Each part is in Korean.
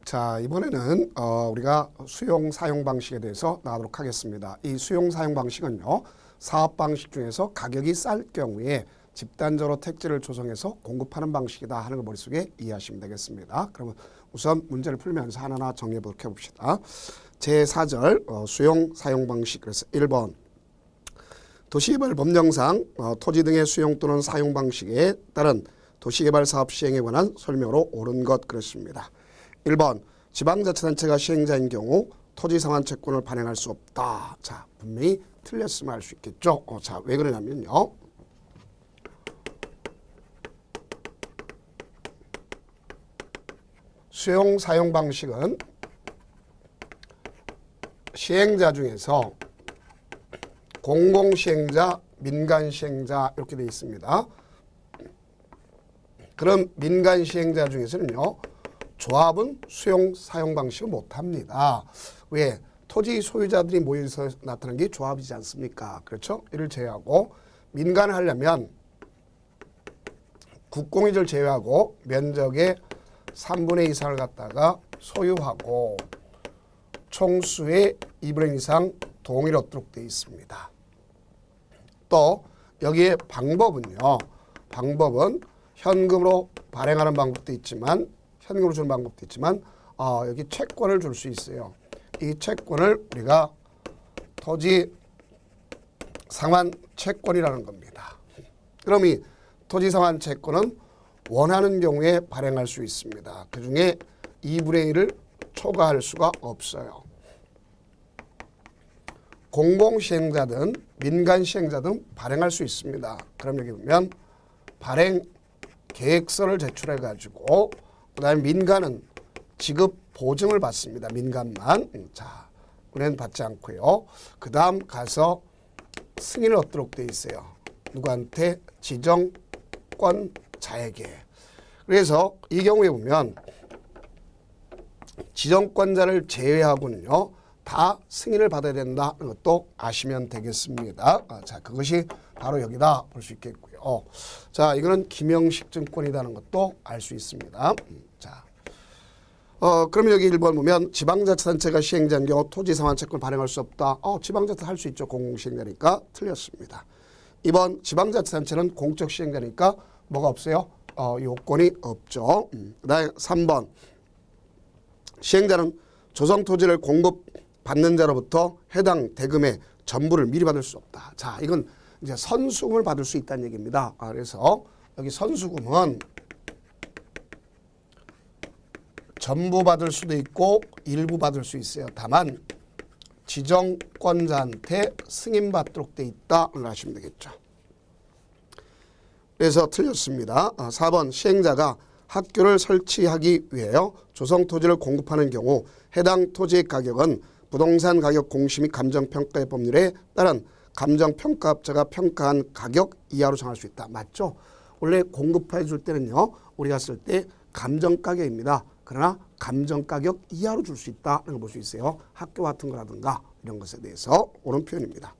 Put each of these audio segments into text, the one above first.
자, 이번에는 우리가 수용 사용 방식에 대해서 나가도록 하겠습니다. 이 수용 사용 방식은요, 사업 방식 중에서 가격이 쌀 경우에 집단적으로 택지를 조성해서 공급하는 방식이다 하는 걸 머릿속에 이해하시면 되겠습니다. 그러면 우선 문제를 풀면서 하나하나 정리해 보도록 해봅시다. 제4절 수용 사용 방식. 그래서 1번 도시개발 법령상 토지 등의 수용 또는 사용 방식에 따른 도시개발 사업 시행에 관한 설명으로 옳은 것 그렇습니다. 1번 지방자치단체가 시행자인 경우 토지 상환 채권을 발행할 수 없다. 자, 분명히 틀렸으면 알 수 있겠죠. 자, 왜 그러냐면요. 수용 사용 방식은 시행자 중에서 공공시행자, 민간시행자 이렇게 되어 있습니다. 그럼 민간시행자 중에서는요, 조합은 수용 사용 방식을 못합니다. 왜? 토지 소유자들이 모여서 나타나는 게 조합이지 않습니까? 그렇죠? 이를 제외하고 민간을 하려면 국공유지를 제외하고 면적의 3분의 2 이상을 갖다가 소유하고 총수의 2분의 1 이상 동의를 얻도록 되어 있습니다. 또 여기에 방법은요. 방법은 현금으로 발행하는 방법도 있지만 현금으로 주는 방법도 있지만 여기 채권을 줄 수 있어요. 이 채권을 우리가 토지 상환 채권이라는 겁니다. 그럼 이 토지 상환 채권은 원하는 경우에 발행할 수 있습니다. 그중에 2분의 1을 초과할 수가 없어요. 공공시행자든 민간시행자든 발행할 수 있습니다. 그럼 여기 보면 발행 계획서를 제출해 가지고 그 다음에 민간은 지급 보증을 받습니다. 민간만. 자, 우리는 받지 않고요. 그 다음 가서 승인을 얻도록 돼 있어요. 누구한테? 지정권자에게. 그래서 이 경우에 보면 지정권자를 제외하고는요, 다 승인을 받아야 된다는 것도 아시면 되겠습니다. 자, 그것이 바로 여기다 볼 수 있겠고요. 자, 이거는 김영식 증권이라는 것도 알 수 있습니다. 자, 그러면 여기 1번 보면 지방자치단체가 시행자인 경우 토지 상환 채권 발행할 수 없다. 지방자치 할 수 있죠. 공공시행자니까 틀렸습니다. 2번 지방자치단체는 공적 시행자니까 뭐가 없어요? 요건이 없죠. 그다음에 3번 시행자는 조성토지를 공급받는 자로부터 해당 대금의 전부를 미리 받을 수 없다. 자, 이건 이제 선수금을 받을 수 있다는 얘기입니다. 그래서 여기 선수금은 전부 받을 수도 있고 일부 받을 수 있어요. 다만 지정권자한테 승인받도록 돼 있다를 하시면 되겠죠. 그래서 틀렸습니다. 4번 시행자가 학교를 설치하기 위하여 조성토지를 공급하는 경우 해당 토지의 가격은 부동산 가격 공시 및 감정평가의 법률에 따른 감정평가업자가 평가한 가격 이하로 정할 수 있다. 맞죠? 원래 공급해 줄 때는요, 우리가 쓸 때 감정가격입니다. 그러나 감정가격 이하로 줄 수 있다는 걸 볼 수 있어요. 학교 같은 거라든가 이런 것에 대해서 옳은 표현입니다.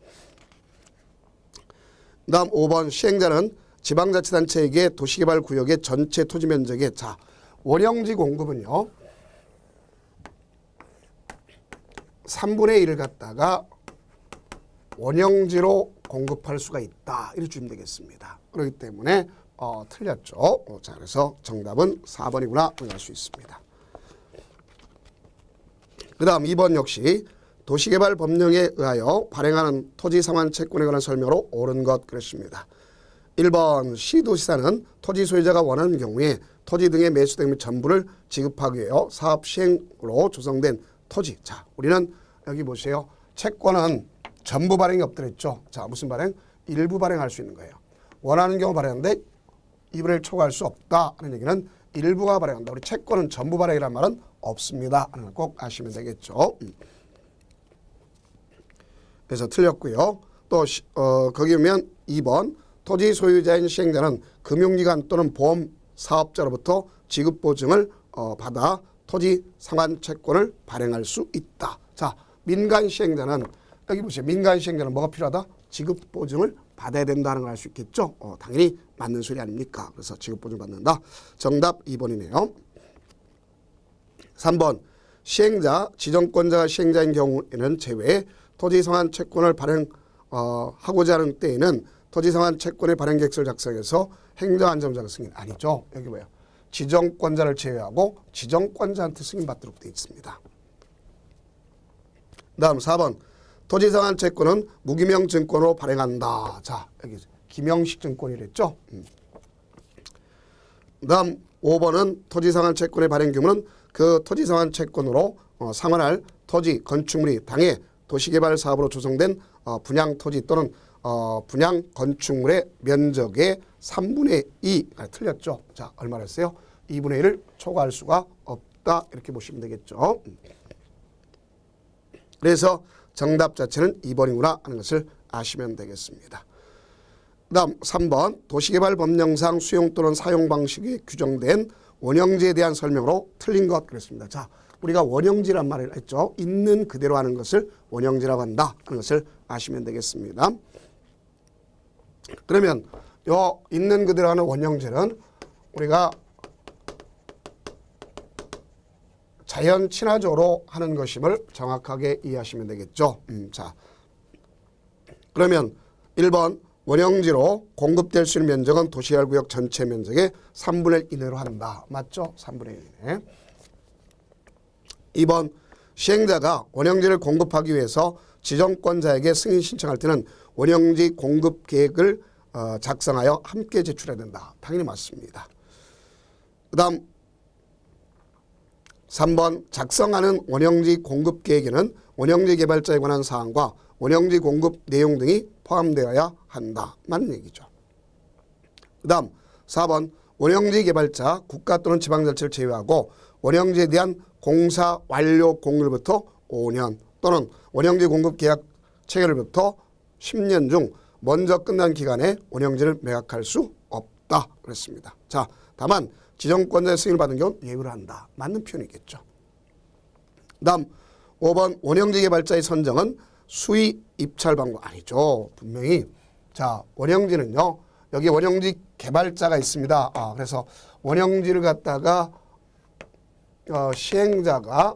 그 다음 5번 시행자는 지방자치단체에게 도시개발구역의 전체 토지 면적의 자, 원형지 공급은요, 3분의 1을 갖다가 원형지로 공급할 수가 있다. 이렇게 주면 되겠습니다. 그렇기 때문에 틀렸죠. 자, 그래서 정답은 4번이구나 알 수 있습니다. 그 다음 2번 역시 도시개발 법령에 의하여 발행하는 토지 상환 채권에 관한 설명으로 옳은 것 그랬습니다. 1번 시도시사는 토지 소유자가 원하는 경우에 토지 등의 매수대금 및 전부를 지급하기 위해 사업 시행으로 조성된 토지. 자, 우리는 여기 보세요. 채권은 전부 발행이 없더랬죠. 자, 무슨 발행? 일부 발행할 수 있는 거예요. 원하는 경우 발행하는데 2분의 1 초과할 수 없다 하는 얘기는 일부가 발행한다. 우리 채권은 전부 발행이라는 말은 없습니다 하는 걸 꼭 아시면 되겠죠. 그래서 틀렸고요. 또 거기 보면 2번 토지 소유자인 시행자는 금융기관 또는 보험 사업자로부터 지급 보증을 받아 토지 상환 채권을 발행할 수 있다. 자, 민간 시행자는 여기 보세요. 민간 시행자는 뭐가 필요하다? 지급 보증을 받아야 된다는 걸 알 수 있겠죠. 당연히 맞는 소리 아닙니까? 그래서 지급 보증 받는다. 정답 2번이네요. 3번 시행자, 지정권자가 시행자인 경우에는 제외 토지 상환 채권을 발행하고자 하는 때에는 토지 상환 채권의 발행 계획서를 작성해서 행정안전자가 승인. 아니죠. 여기 뭐예요? 지정권자를 제외하고 지정권자한테 승인받도록 되어 있습니다. 다음 4번 토지 상환 채권은 무기명 증권으로 발행한다. 자, 여기 기명식 증권이랬죠. 다음 5번은 토지 상환 채권의 발행 규모는 그 토지 상환 채권으로 상환할 토지 건축물이 당해 도시개발 사업으로 조성된 분양 토지 또는 분양 건축물의 면적의 3분의 2. 틀렸죠. 자, 얼마나 했어요? 2분의 1을 초과할 수가 없다. 이렇게 보시면 되겠죠. 그래서 정답 자체는 2번이구나 하는 것을 아시면 되겠습니다. 다음 3번 도시개발 법령상 수용 또는 사용 방식이 규정된 원형지에 대한 설명으로 틀린 것 그랬습니다. 자, 우리가 원형지란 말을 했죠. 있는 그대로 하는 것을 원형지라고 한다 하는 것을 아시면 되겠습니다. 그러면 요 있는 그대로 하는 원형지는 우리가 자연 친화적으로 하는 것임을 정확하게 이해하시면 되겠죠. 자, 그러면 1번 원형지로 공급될 수 있는 면적은 도시개발구역 전체 면적의 3분의 1 이내로 한다. 맞죠? 3분의 1 이내. 2번 시행자가 원형지를 공급하기 위해서 지정권자에게 승인 신청할 때는 원형지 공급 계획을 작성하여 함께 제출해야 된다. 당연히 맞습니다. 그 다음 3번 작성하는 원형지 공급 계획에는 원형지 개발자에 관한 사항과 원형지 공급 내용 등이 포함되어야 한다. 맞는 얘기죠. 그 다음 4번 원형지 개발자 국가 또는 지방자치를 제외하고 원형지에 대한 공사 완료 공일부터 5년 또는 원형지 공급 계약 체결부터 10년 중 먼저 끝난 기간에 원형지를 매각할 수 없다. 그랬습니다. 자, 다만 지정권자의 승인을 받은 경우는 예우를 한다. 맞는 표현이겠죠. 다음 5번 원형지 개발자의 선정은 수의 입찰 방법 아니죠. 분명히 자 원형지는요. 여기 원형지 개발자가 있습니다. 그래서 원형지를 갖다가 시행자가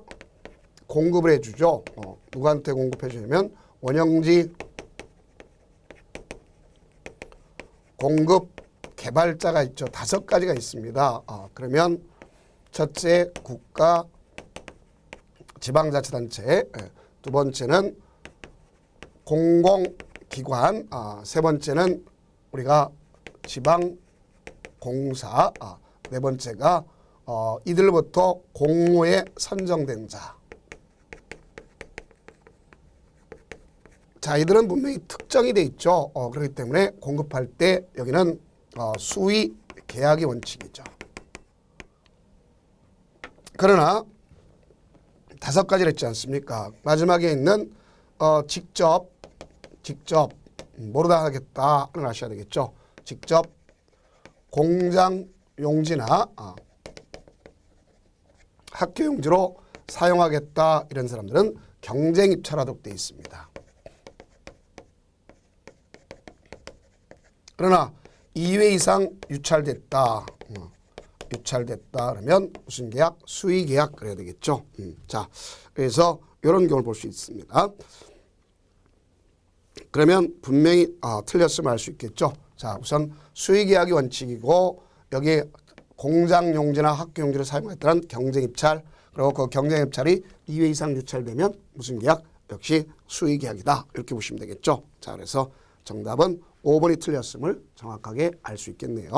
공급을 해주죠. 누구한테 공급해 주냐면 원형지 공급 개발자가 있죠. 5가지가 있습니다. 그러면 첫째 국가 지방자치단체, 두 번째는 공공기관, 세 번째는 우리가 지방공사, 네 번째가 이들로부터 공모에 선정된 자. 자, 이들은 분명히 특정이 돼 있죠. 그렇기 때문에 공급할 때 여기는 수의 계약의 원칙이죠. 그러나 5가지를 했지 않습니까? 마지막에 있는 직접 모르다 하겠다를 아셔야 되겠죠. 직접 공장 용지나 학교 용지로 사용하겠다 이런 사람들은 경쟁 입찰하도록 되어 있습니다. 그러나 2회 이상 유찰됐다. 그러면 무슨 계약? 수의 계약 그래야 되겠죠. 자, 그래서 이런 경우를 볼 수 있습니다. 그러면 분명히 틀렸으면 알 수 있겠죠. 자, 우선 수의 계약이 원칙이고 여기 공장 용지나 학교 용지를 사용했다는 경쟁 입찰, 그리고 그 경쟁 입찰이 2회 이상 유찰되면 무슨 계약? 역시 수의 계약이다. 이렇게 보시면 되겠죠. 자, 그래서 정답은 5번이 틀렸음을 정확하게 알 수 있겠네요.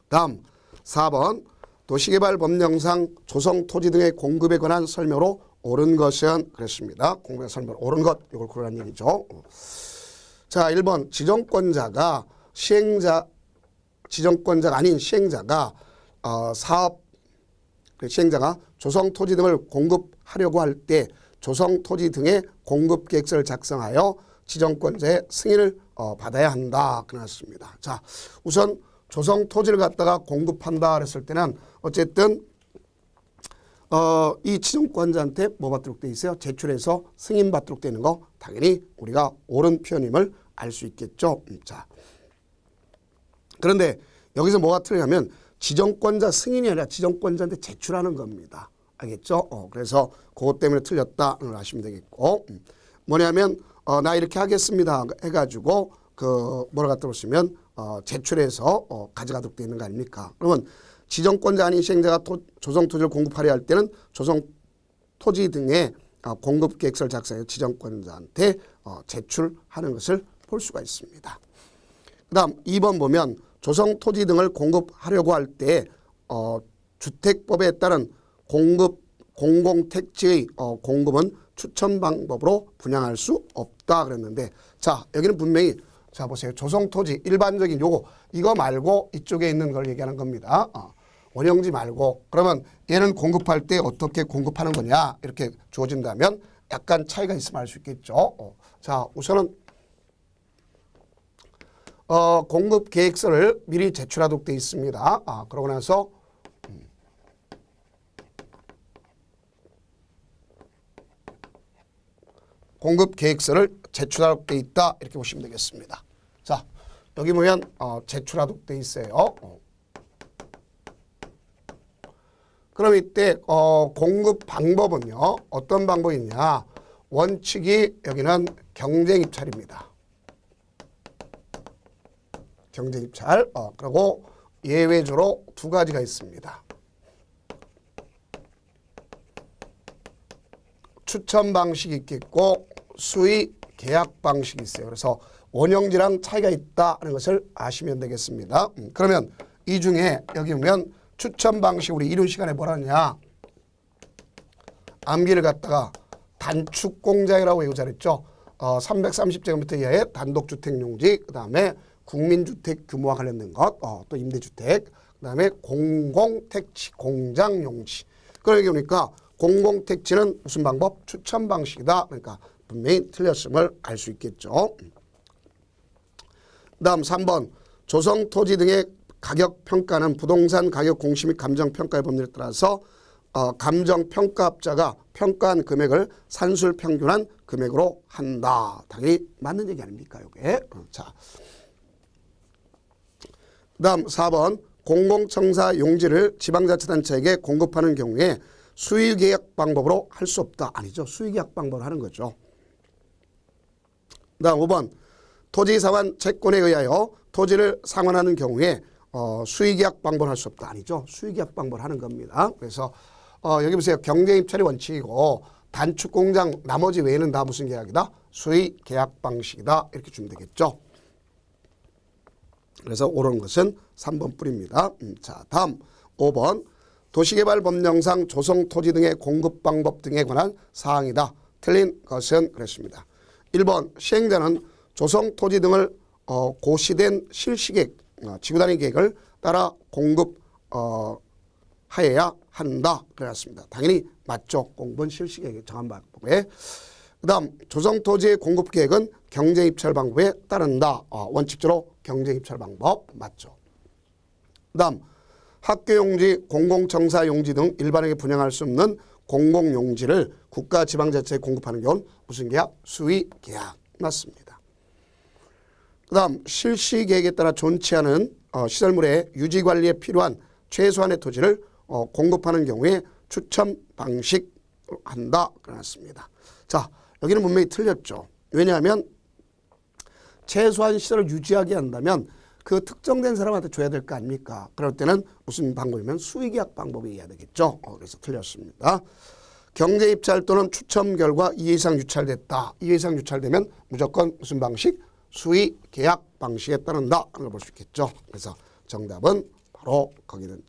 다음 4번 도시개발 법령상 조성 토지 등의 공급에 관한 설명으로 옳은 것은 그랬습니다. 공급의 설명 옳은 것 이걸 고르라는 얘기죠. 자, 1번 지정권자가 아닌 시행자가 시행자가 조성 토지 등을 공급하려고 할 때 조성 토지 등의 공급 계획서를 작성하여 지정권자의 승인을 받아야 한다. 그랬습니다. 자, 우선 조성 토지를 갖다가 공급한다 그랬을 때는 어쨌든 이 지정권자한테 뭐 받도록 돼 있어요? 제출해서 승인 받도록 되는 거 당연히 우리가 옳은 표현임을 알 수 있겠죠. 자, 그런데 여기서 뭐가 틀리냐면 지정권자 승인이 아니라 지정권자한테 제출하는 겁니다. 알겠죠? 그래서 그것 때문에 틀렸다는 걸 아시면 되겠고, 뭐냐면 나 이렇게 하겠습니다 해가지고 그 뭐라 갖다 놓으시면 제출해서 가져가도록 되어 있는 거 아닙니까? 그러면 지정권자 아닌 시행자가 조성 토지를 공급하려 할 때는 조성 토지 등의 공급 계획서를 작성해 지정권자한테 제출하는 것을 볼 수가 있습니다. 그다음 2번 보면 조성 토지 등을 공급하려고 할 때 주택법에 따른 공공택지의 공급은 추천 방법으로 분양할 수 없다 그랬는데, 자 여기는 분명히 자 보세요. 조성 토지 일반적인 요거 이거 말고 이쪽에 있는 걸 얘기하는 겁니다. 원형지 말고. 그러면 얘는 공급할 때 어떻게 공급하는 거냐 이렇게 주어진다면 약간 차이가 있으면 알 수 있겠죠. 자 우선은 공급 계획서를 미리 제출하도록 되어 있습니다. 그러고 나서 공급 계획서를 제출하도록 되어 있다 이렇게 보시면 되겠습니다. 자 여기 보면 제출하도록 되어 있어요. 그럼 이때 공급 방법은요 어떤 방법이냐, 원칙이 여기는 경쟁 입찰입니다. 경쟁 입찰. 그리고 예외적으로 두 가지가 있습니다. 추천 방식이 있겠고 수의 계약 방식이 있어요. 그래서 원형지랑 차이가 있다는 것을 아시면 되겠습니다. 그러면 이 중에 여기 보면 추천 방식 우리 이론 시간에 뭐라 하냐, 암기를 갖다가 단축 공장이라고 얘기 잘했죠. 330제곱미터 이하의 단독주택 용지, 그 다음에 국민주택 규모와 관련된 것, 또 임대주택, 그 다음에 공공택지, 공장 용지. 그러고 보니까 공공택지는 무슨 방법? 추천 방식이다. 그러니까 분명히 틀렸음을 알 수 있겠죠. 그 다음 3번 조성 토지 등의 가격 평가는 부동산 가격 공시 및 감정평가의 법률에 따라서 감정평가업자가 평가한 금액을 산술 평균한 금액으로 한다. 당연히 맞는 얘기 아닙니까 이게. 자, 그 다음 4번 공공청사 용지를 지방자치단체에게 공급하는 경우에 수의계약 방법으로 할 수 없다. 아니죠. 수의계약 방법으로 하는 거죠. 그 다음 5번 토지상환 채권에 의하여 토지를 상환하는 경우에 수의계약 방법을 할 수 없다. 아니죠. 수의계약 방법을 하는 겁니다. 그래서 여기 보세요. 경쟁입찰이 원칙이고 단축공장 나머지 외에는 다 무슨 계약이다? 수의계약 방식이다. 이렇게 주면 되겠죠. 그래서 옳은 것은 3번 뿌립니다. 자, 다음 5번 도시개발법령상 조성토지 등의 공급 방법 등에 관한 사항이다. 틀린 것은 그렇습니다. 1번 시행자는 조성토지 등을 고시된 실시계획, 지구단위 계획을 따라 공급하여야 한다. 그랬습니다. 당연히 맞죠. 공급은 실시계획의 정한 방법에. 그 다음 조성토지의 공급계획은 경쟁입찰 방법에 따른다. 원칙적으로 경쟁입찰 방법 맞죠. 그 다음 학교용지, 공공청사용지 등 일반에게 분양할 수 없는 공공용지를 국가지방자치에 공급하는 경우는 무슨 계약? 수의계약 맞습니다. 그 다음 실시계획에 따라 존치하는 시설물의 유지관리에 필요한 최소한의 토지를 공급하는 경우에 추첨 방식 한다. 그랬습니다. 자, 여기는 분명히 틀렸죠. 왜냐하면 최소한 시설을 유지하게 한다면 그 특정된 사람한테 줘야 될 거 아닙니까? 그럴 때는 무슨 방법이면 수의계약 방법이 해야 되겠죠. 그래서 틀렸습니다. 경제입찰 또는 추첨 결과 2회 이상 유찰됐다. 2회 이상 유찰되면 무조건 무슨 방식? 수의계약 방식에 따른다. 하는 걸 볼 수 있겠죠. 그래서 정답은 바로 거기는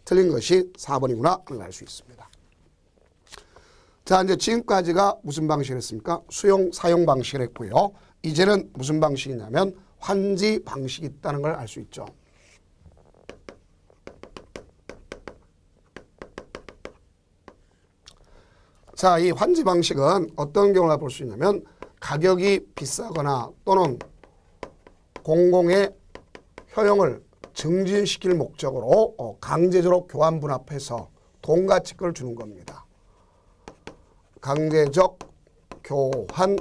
틀린 것이 4번이구나. 하는 걸 알 수 있습니다. 자, 이제 지금까지가 무슨 방식을 했습니까? 수용, 사용 방식을 했고요. 이제는 무슨 방식이냐면 환지 방식이 있다는 걸 알 수 있죠. 자, 이 환지 방식은 어떤 경우를 볼 수 있냐면 가격이 비싸거나 또는 공공의 효용을 증진시킬 목적으로 강제적으로 교환 분합해서 동가치권을 주는 겁니다. 강제적 교환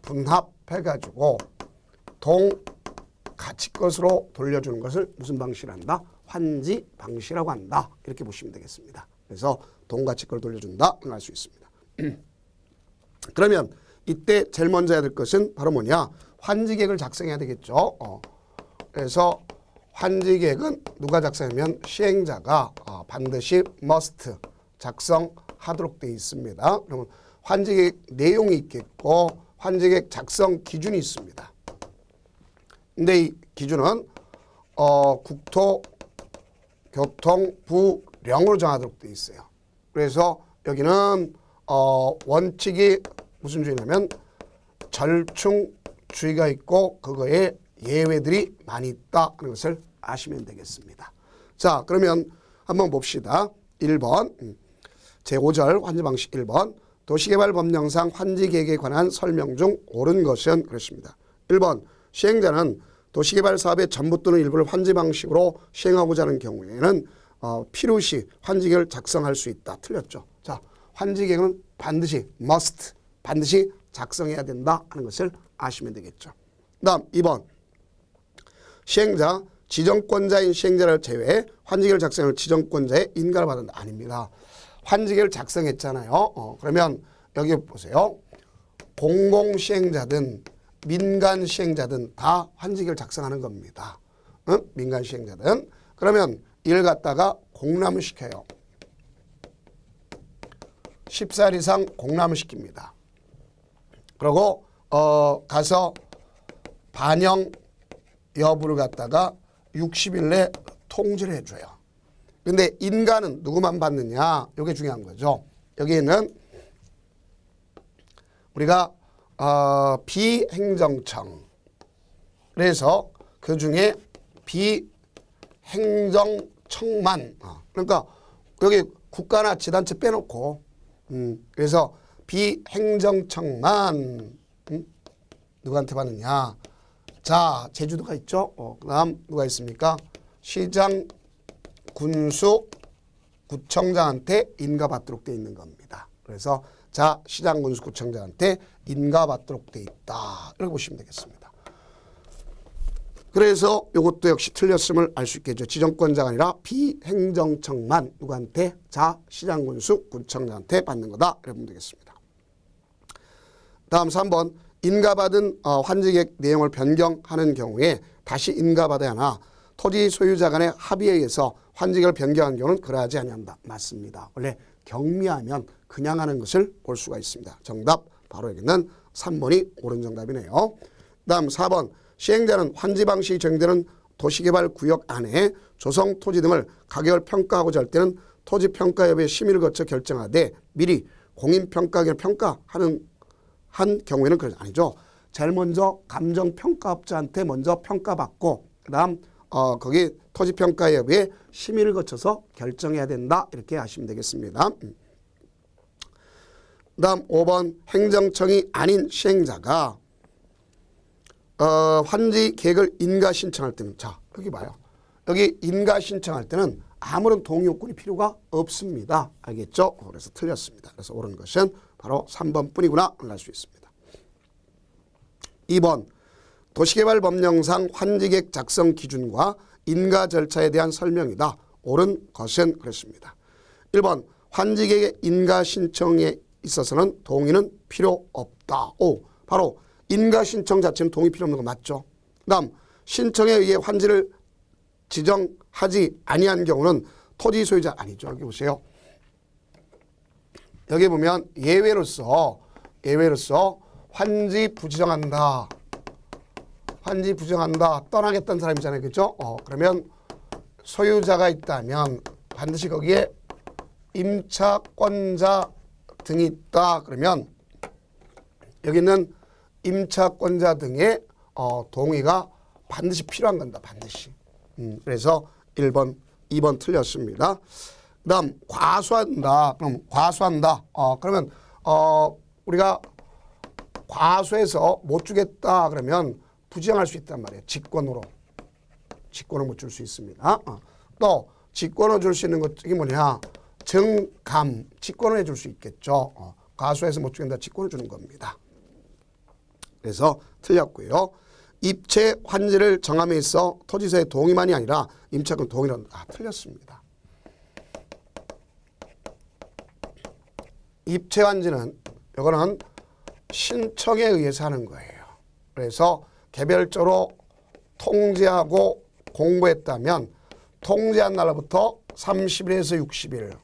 분합해가지고 동가치것으로 돌려주는 것을 무슨 방식을 한다? 환지 방식이라고 한다. 이렇게 보시면 되겠습니다. 그래서 동가치권을 돌려준다. 알 수 있습니다. 그러면 이때 제일 먼저 해야 될 것은 바로 뭐냐? 환지계획을 작성해야 되겠죠. 그래서 환지계획은 누가 작성하면 시행자가 반드시 must 작성하도록 되어 있습니다. 그러면 환지계획 내용이 있겠고 환지계획 작성 기준이 있습니다. 근데 이 기준은 국토교통부령으로 정하도록 되어 있어요. 그래서 여기는 원칙이 무슨 주의냐면 절충주의가 있고 그거에 예외들이 많이 있다는 것을 아시면 되겠습니다. 자, 그러면 한번 봅시다. 1번 제5절 환지방식 1번 도시개발법령상 환지계획에 관한 설명 중 옳은 것은 그렇습니다. 1번 시행자는 도시개발 사업의 전부 또는 일부를 환지방식으로 시행하고자 하는 경우에는 필요시 환지계획을 작성할 수 있다. 틀렸죠. 자, 환지계획은 반드시 must 반드시 작성해야 된다 하는 것을 아시면 되겠죠. 다음 2번 시행자 지정권자인 시행자를 제외해 환지계획을 작성할 지정권자의 인가를 받는다. 아닙니다. 환지계획을 작성했잖아요. 그러면 여기 보세요. 공공시행자든 민간시행자든 다 환지계획을 작성하는 겁니다. 민간시행자든. 그러면 이를 갖다가 공람을 시켜요. 14일 이상 공람을 시킵니다. 그리고 가서 반영 여부를 갖다가 60일 내 통지를 해줘요. 근데 인가는 누구만 받느냐? 이게 중요한 거죠. 여기에는 우리가 비행정청 그래서 그 중에 비행정청만 그러니까 여기 국가나 지단체 빼놓고 그래서 비행정청만 누구한테 받느냐? 자, 제주도가 있죠. 그 다음 누가 있습니까? 시장, 군수, 구청장한테 인가받도록 돼 있는 겁니다. 그래서 자, 시장, 군수, 구청장한테 인가받도록 돼 있다. 이렇게 보시면 되겠습니다. 그래서 이것도 역시 틀렸음을 알 수 있겠죠. 지정권자가 아니라 비행정청만 누구한테? 자, 시장, 군수, 구청장한테 받는 거다. 이렇게 보면 되겠습니다. 다음 3번 인가받은 환지계획 내용을 변경하는 경우에 다시 인가받아야 하나 토지 소유자 간의 합의에 의해서 환지계획을 변경한 경우는 그러하지 아니한다. 맞습니다. 원래 경미하면 그냥 하는 것을 볼 수가 있습니다. 정답 바로 여기는 3번이 옳은 정답이네요. 다음 4번 시행자는 환지 방식이 정되는 도시개발 구역 안에 조성 토지 등을 가격을 평가하고자 할 때는 토지평가 여부의 심의를 거쳐 결정하되 미리 공인평가계를 평가하는 한 경우에는 그렇지 아니죠. 제일 먼저 감정평가업자한테 먼저 평가받고 그다음 거기 토지평가 여부에 심의를 거쳐서 결정해야 된다. 이렇게 하시면 되겠습니다. 그다음 5번 행정청이 아닌 시행자가 환지 계획을 인가 신청할 때는 자 여기 봐요. 여기 인가 신청할 때는 아무런 동의 요건이 필요가 없습니다. 알겠죠? 그래서 틀렸습니다. 그래서 옳은 것은 바로 3번 뿐이구나 알 수 있습니다. 2번 도시개발법령상 환지계획 작성 기준과 인가 절차에 대한 설명이다. 옳은 것은 그렇습니다. 1번 환지계획 인가 신청에 있어서는 동의는 필요 없다. 오, 바로 인가 신청 자체는 동의 필요 없는 거 맞죠? 다음 신청에 의해 환지를 지정하지 아니한 경우는 토지 소유자 아니죠. 여기 보세요. 여기 보면 예외로서 환지 부지정한다. 환지 부지정한다. 떠나겠다는 사람이잖아요. 그렇죠? 그러면 소유자가 있다면 반드시 거기에 임차권자 등이 있다. 그러면 여기는 임차권자 등의 동의가 반드시 필요한 겁니다. 반드시. 그래서 1번, 2번 틀렸습니다. 그 다음 과수한다. 그럼 과수한다. 그러면 우리가 과수해서 못 주겠다 그러면 부지정할 수 있단 말이에요. 직권으로. 직권을 못 줄 수 있습니다. 또 직권을 줄 수 있는 것이 뭐냐. 증감. 직권을 해줄 수 있겠죠. 과수해서 못 주겠다. 직권을 주는 겁니다. 그래서 틀렸고요. 입체 환지를 정함에 있어 토지서의 동의만이 아니라 임차권 동의는 틀렸습니다. 입체 환지는 이거는 신청에 의해서 하는 거예요. 그래서 개별적으로 통지하고 공고했다면 통지한 날로부터 30일에서 60일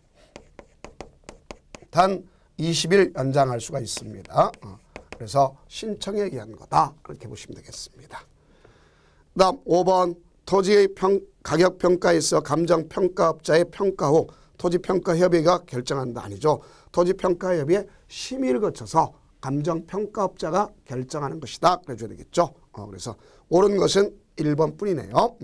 단 20일 연장할 수가 있습니다. 그래서 신청에 의한 거다. 그렇게 보시면 되겠습니다. 그 다음 5번 토지의 가격평가에서 감정평가업자의 평가 후 토지평가협의회가 결정한다. 아니죠. 토지평가협의회 심의를 거쳐서 감정평가업자가 결정하는 것이다. 그래줘야 되겠죠. 그래서 옳은 것은 1번 뿐이네요.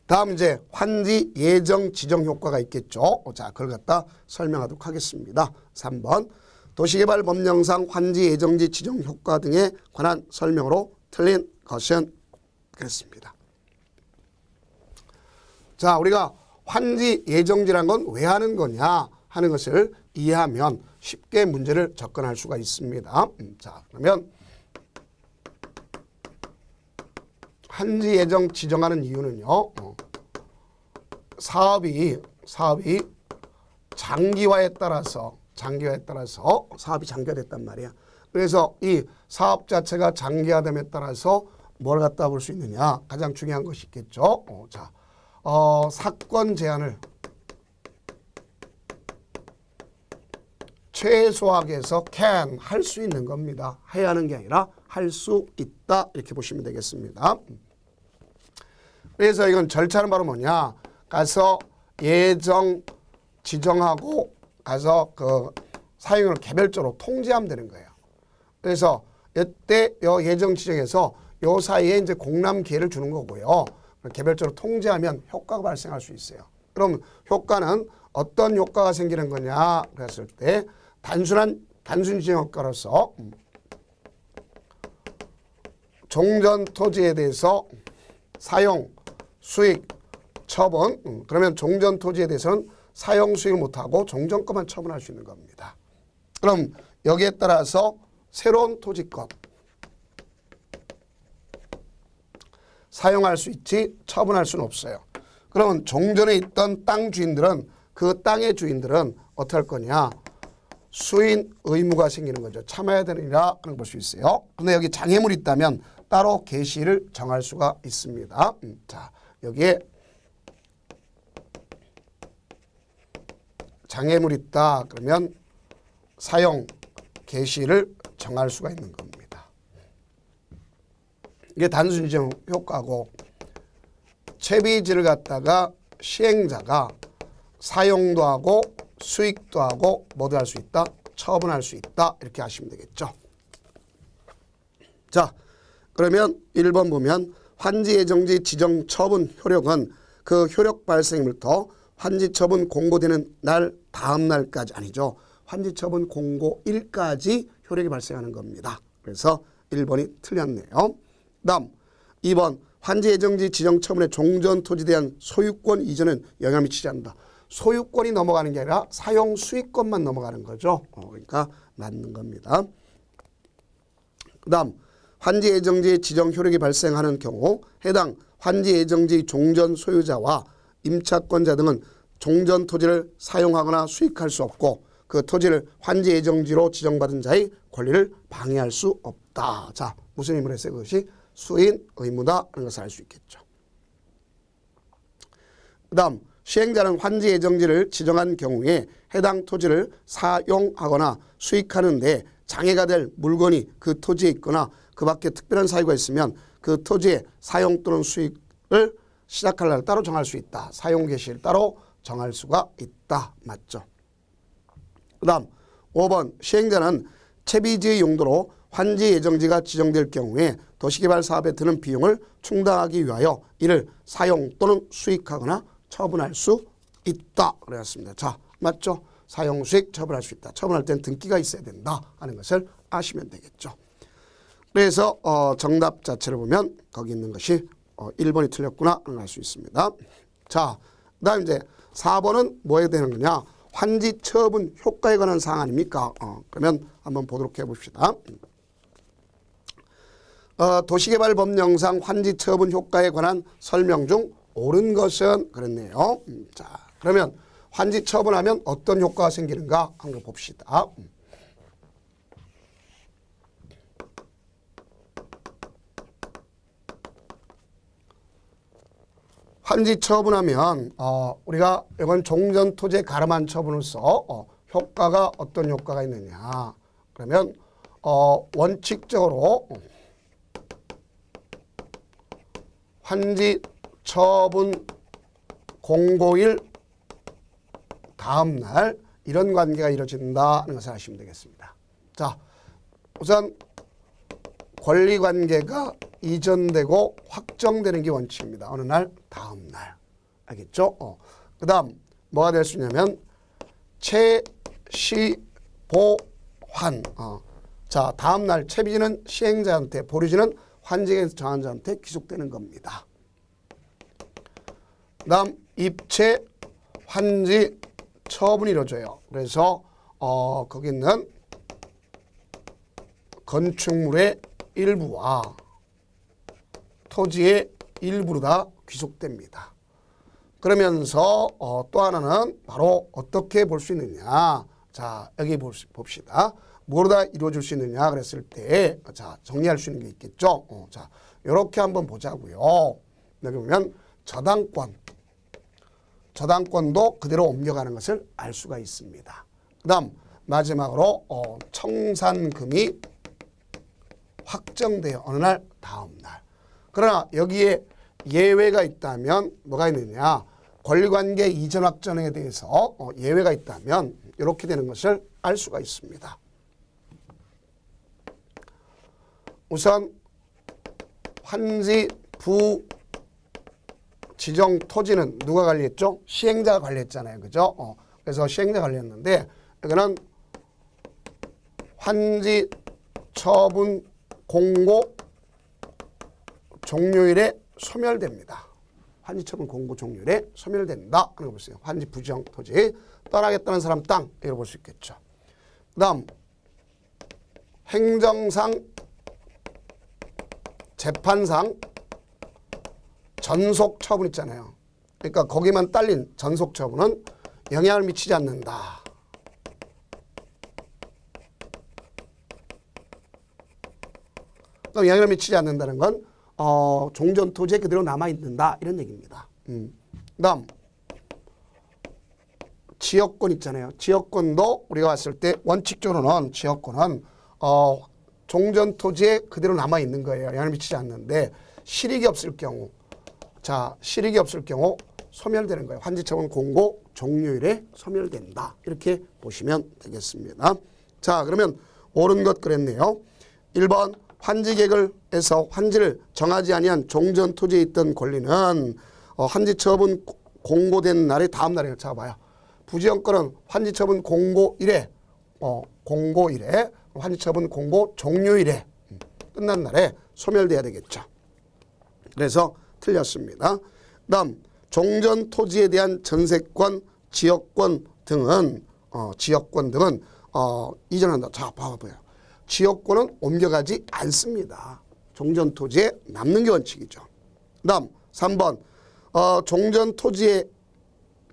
다음 이제 환지 예정 지정 효과가 있겠죠. 자, 그걸 갖다 설명하도록 하겠습니다. 3번 도시개발법령상 환지 예정지 지정 효과 등에 관한 설명으로 틀린 것은 그렇습니다. 자, 우리가 환지 예정지란 건 왜 하는 거냐 하는 것을 이해하면 쉽게 문제를 접근할 수가 있습니다. 자, 그러면 환지 예정 지정하는 이유는요. 사업이 장기화에 따라서 사업이 장기화됐단 말이야. 그래서 이 사업 자체가 장기화됨에 따라서 뭘 갖다 볼 수 있느냐. 가장 중요한 것이 있겠죠. 자, 사건 제한을 최소화하게 해서 can 할 수 있는 겁니다. 해야 하는 게 아니라 할 수 있다. 이렇게 보시면 되겠습니다. 그래서 이건 절차는 바로 뭐냐. 가서 예정 지정하고 가서 그 사용을 개별적으로 통지하면 되는 거예요. 그래서 이때 요 예정 지정에서 요 사이에 이제 공람 기회를 주는 거고요. 개별적으로 통지하면 효과가 발생할 수 있어요. 그럼 효과는 어떤 효과가 생기는 거냐 그랬을 때 단순 지정 효과로서 종전 토지에 대해서 사용, 수익, 처분. 그러면 종전 토지에 대해서는 사용 수익을 못하고 종전권만 처분할 수 있는 겁니다. 그럼 여기에 따라서 새로운 토지권 사용할 수 있지 처분할 수는 없어요. 그러면 종전에 있던 땅 주인들은 그 땅의 주인들은 어떻게 할 거냐. 수인 의무가 생기는 거죠. 참아야 되느니라 그런 걸 볼 수 있어요. 근데 여기 장애물이 있다면 따로 개시를 정할 수가 있습니다. 자, 여기에 장애물이 있다 그러면 사용 개시를 정할 수가 있는 겁니다. 이게 단순 지정 효과고 채비지를 갖다가 시행자가 사용도 하고 수익도 하고 뭐도 할 수 있다? 처분할 수 있다. 이렇게 하시면 되겠죠. 자, 그러면 1번 보면 환지 예정지 지정 처분 효력은 그 효력 발생일부터 환지 처분 공고되는 날 다음 날까지 아니죠. 환지 처분 공고일까지 효력이 발생하는 겁니다. 그래서 1번이 틀렸네요. 다음 2번 환지 예정지 지정 처분의 종전 토지에 대한 소유권 이전은 영향을 미치지 않는다. 소유권이 넘어가는 게 아니라 사용 수익권만 넘어가는 거죠. 그러니까 맞는 겁니다. 그 다음 환지 예정지 지정 효력이 발생하는 경우 해당 환지 예정지 종전 소유자와 임차권자 등은 종전 토지를 사용하거나 수익할 수 없고 그 토지를 환지 예정지로 지정받은 자의 권리를 방해할 수 없다. 자, 무슨 의미를 했어요? 그것이 수인 의무다 하는 것을 알 수 있겠죠. 그 다음 시행자는 환지 예정지를 지정한 경우에 해당 토지를 사용하거나 수익하는 데 장애가 될 물건이 그 토지에 있거나 그 밖에 특별한 사유가 있으면 그 토지의 사용 또는 수익을 시작할 날 따로 정할 수 있다. 사용 개시를 따로 정할 수가 있다. 맞죠? 그 다음 5번 시행자는 채비지의 용도로 환지 예정지가 지정될 경우에 도시개발 사업에 드는 비용을 충당하기 위하여 이를 사용 또는 수익하거나 처분할 수 있다. 그랬습니다. 자, 맞죠? 사용 수익 처분할 수 있다. 처분할 때는 등기가 있어야 된다 하는 것을 아시면 되겠죠. 그래서 정답 자체를 보면 거기 있는 것이 1번이 틀렸구나 알 수 있습니다. 자, 그 다음 이제 4번은 뭐 해야 되는 거냐. 환지 처분 효과에 관한 사항 아닙니까? 그러면 한번 보도록 해봅시다. 도시개발법령상 환지처분 효과에 관한 설명 중 옳은 것은 그랬네요. 자, 그러면 환지처분하면 어떤 효과가 생기는가 한번 봅시다. 환지처분하면 우리가 이건 종전토지에 가름한 처분으로서 효과가 어떤 효과가 있느냐. 그러면 원칙적으로 환지처분 공고일 다음 날 이런 관계가 이루어진다는 것을 아시면 되겠습니다. 자, 우선 권리관계가 이전되고 확정되는 게 원칙입니다. 어느 날? 다음 날. 알겠죠? 그 다음 뭐가 될 수 있냐면 채시보환. 자, 다음 날 채비지는 시행자한테, 보류지는 환지에서 정한 자한테 귀속되는 겁니다. 그 다음 입체 환지 처분이 이루어져요. 그래서 거기 있는 건축물의 일부와 토지의 일부로 다 귀속됩니다. 그러면서 또 하나는 바로 어떻게 볼 수 있느냐. 자, 여기 봅시다. 뭐로 다 이루어질 수 있느냐 그랬을 때, 자, 정리할 수 있는 게 있겠죠. 자, 이렇게 한번 보자고요. 여기 보면 저당권도 그대로 옮겨가는 것을 알 수가 있습니다. 그 다음 마지막으로 청산금이 확정돼요. 어느 날? 다음 날. 그러나 여기에 예외가 있다면 뭐가 있느냐. 권리관계 이전 확정에 대해서 예외가 있다면 이렇게 되는 것을 알 수가 있습니다. 우선 환지 부지정 토지는 누가 관리했죠? 시행자가 관리했잖아요. 그죠? 그래서 시행자가 관리했는데 이거는 환지 처분 공고 종료일에 소멸됩니다. 환지처분 공고 종료일에 소멸된다 하는 거 보세요. 환지 부지정 토지 떠나겠다는 사람 땅 이렇게 볼 수 있겠죠. 그 다음 행정상 재판상 전속 처분 있잖아요. 그러니까 거기만 딸린 전속 처분은 영향을 미치지 않는다. 또 영향을 미치지 않는다는 건 종전 토지에 그대로 남아있는다 이런 얘기입니다. 그 다음 지역권 있잖아요. 지역권도 우리가 봤을 때 원칙적으로는 지역권은 종전 토지에 그대로 남아있는 거예요. 영향을 미치지 않는데 실익이 없을 경우, 자, 실익이 없을 경우 소멸되는 거예요. 환지처분 공고 종료일에 소멸된다. 이렇게 보시면 되겠습니다. 자, 그러면 옳은 것 그랬네요. 1번 환지계획에서 환지를 정하지 아니한 종전 토지에 있던 권리는 환지처분 공고된 날의 다음 날에 잡아봐요. 부지정권은 환지처분 공고일에 환지처분 공고 종료일에 끝난 날에 소멸돼야 되겠죠. 그래서 틀렸습니다. 다음 종전 토지에 대한 전세권, 지역권 등은 이전한다. 자, 봐봐요. 지역권은 옮겨가지 않습니다. 종전 토지에 남는 게 원칙이죠. 다음 3번 종전 토지에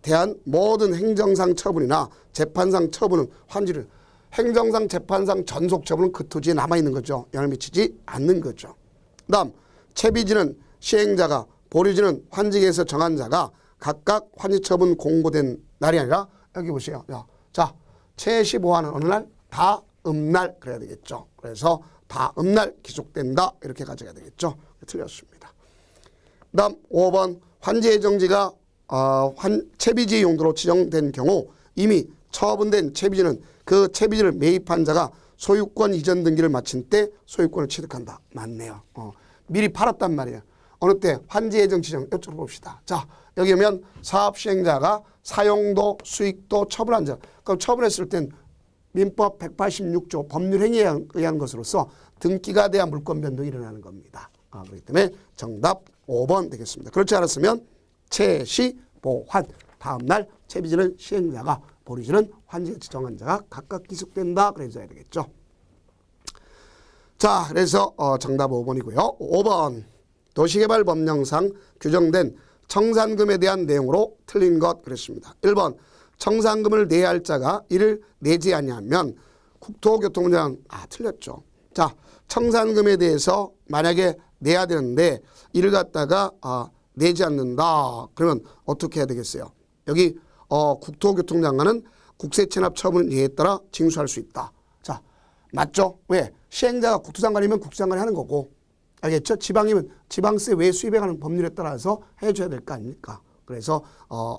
대한 모든 행정상 처분이나 재판상 처분은 환지를 행정상 재판상 전속 처분은 그 토지에 남아있는 거죠. 영향을 미치지 않는 거죠. 다음 채비지는 시행자가 보류지는 환지계에서 정한 자가 각각 환지처분 공고된 날이 아니라 여기 보세요. 자, 채시보환은 어느 날? 다음 날 그래야 되겠죠. 그래서 다음 날 기속된다 이렇게 가져가야 되겠죠. 틀렸습니다. 다음 5번 환지 예정지가 채비지 용도로 지정된 경우 이미 처분된 채비지는 그 채비지를 매입한 자가 소유권 이전 등기를 마친 때 소유권을 취득한다. 맞네요. 미리 팔았단 말이에요. 어느 때 환지 예정 지정 이쪽으로 봅시다. 자, 여기 오면 사업 시행자가 사용도 수익도 처분한 자. 그럼 처분했을 땐 민법 186조 법률 행위에 의한 것으로서 등기가 돼야 물권 변동이 일어나는 겁니다. 그렇기 때문에 정답 5번 되겠습니다. 그렇지 않았으면 채시보환 다음 날 채비지는 시행자가 보류지는 환지 정한 자가 각각 기속된다. 그래서 해야 되겠죠. 자, 그래서 정답 5번이고요. 5번 도시개발법령상 규정된 청산금에 대한 내용으로 틀린 것 그랬습니다. 1번 청산금을 내야 할 자가 이를 내지 아니하면 국토교통부장 틀렸죠. 자, 청산금에 대해서 만약에 내야 되는데 이를 갖다가 내지 않는다. 그러면 어떻게 해야 되겠어요? 여기 국토교통장관은 국세체납 처분 예에 따라 징수할 수 있다. 자, 맞죠? 왜? 시행자가 국토장관이면 국토장관이 하는 거고, 알겠죠? 지방이면 지방세 외 수입에 관한 법률에 따라서 해줘야 될 거 아닙니까? 그래서